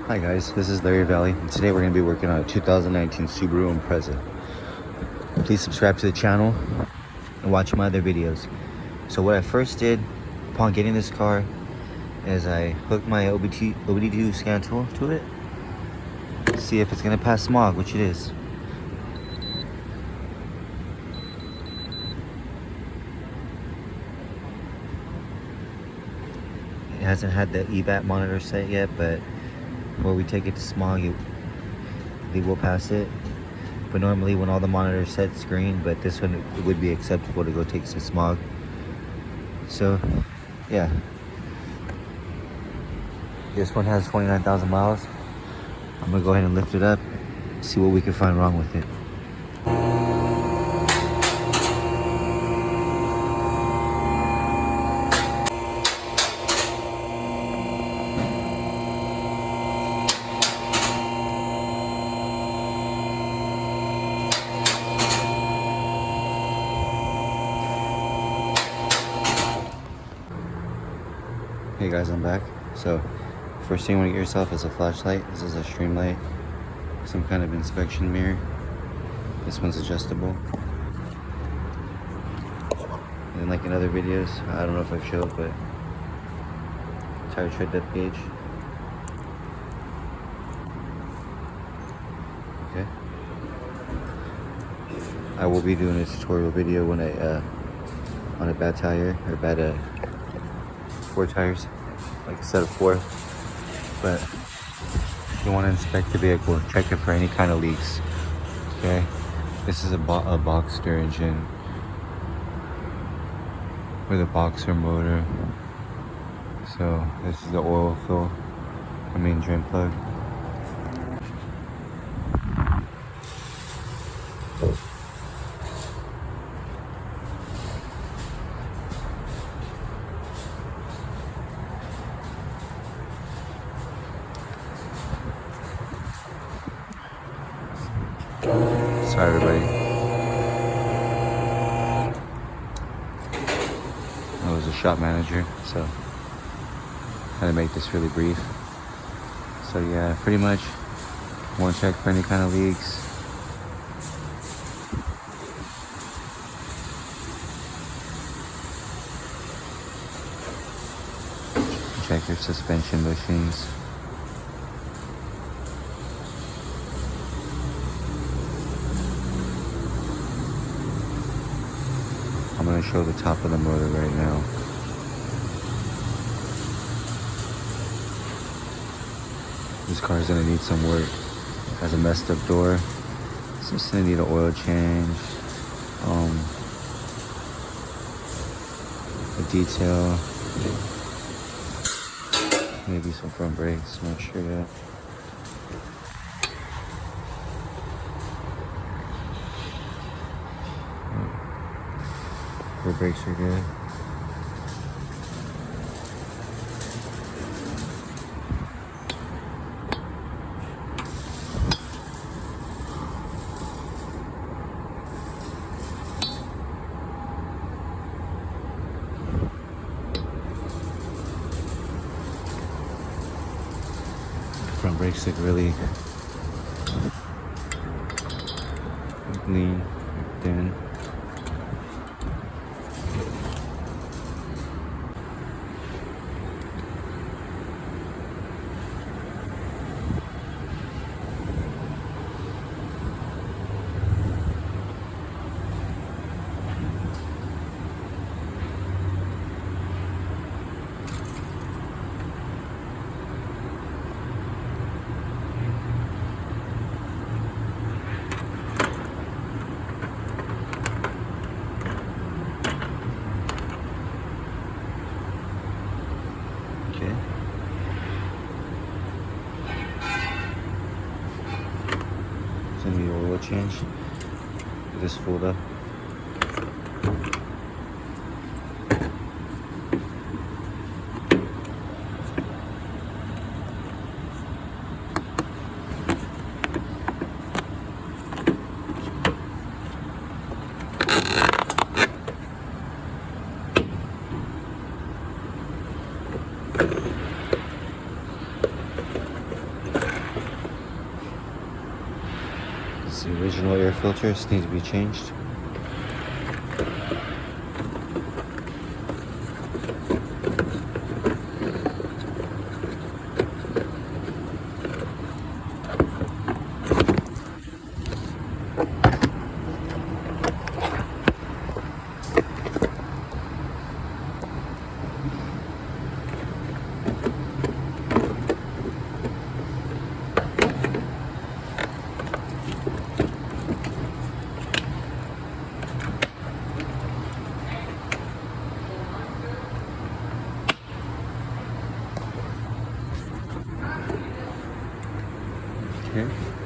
Hi guys, this is Larry Valley, and today we're going to be working on a 2019 Subaru Impreza. Please subscribe to the channel and watch my other videos. So what I first did upon getting this car is I hooked my OBD2 scan tool to it, see if it's going to pass smog, which it is. It hasn't had the EVAT monitor set yet, but where we take it to smog, they will pass it. But normally when all the monitors set green, but this one it would be acceptable to go take to smog. So yeah, this one has 29,000 miles. I'm gonna go ahead and lift it up, see what we can find wrong with it. Hey guys, I'm back. So first thing you want to get yourself is a flashlight. This is a stream light, some kind of inspection mirror. This one's adjustable. And then like in other videos, I don't know if I've showed, but tire tread depth gauge. Okay. I will be doing a tutorial video when I on a bad tire or bad 4 tires, like a set of 4. But you want to inspect the vehicle, check it for any kind of leaks. Okay, this is a Boxster engine with a Boxer motor. So this is the oil fill, drain plug. Sorry everybody. I was a shop manager, so I had to make this really brief. So yeah, pretty much want to check for any kind of leaks. Check your suspension bushings. I'm going to show the top of the motor right now. This car is going to need some work. It has a messed up door. It's just going to need an oil change. A detail. Maybe some front brakes, not sure yet. Rear brakes are good. Front brakes look really lean, thin. Okay. So need oil change. This fold up. original air filters need to be changed. Okay.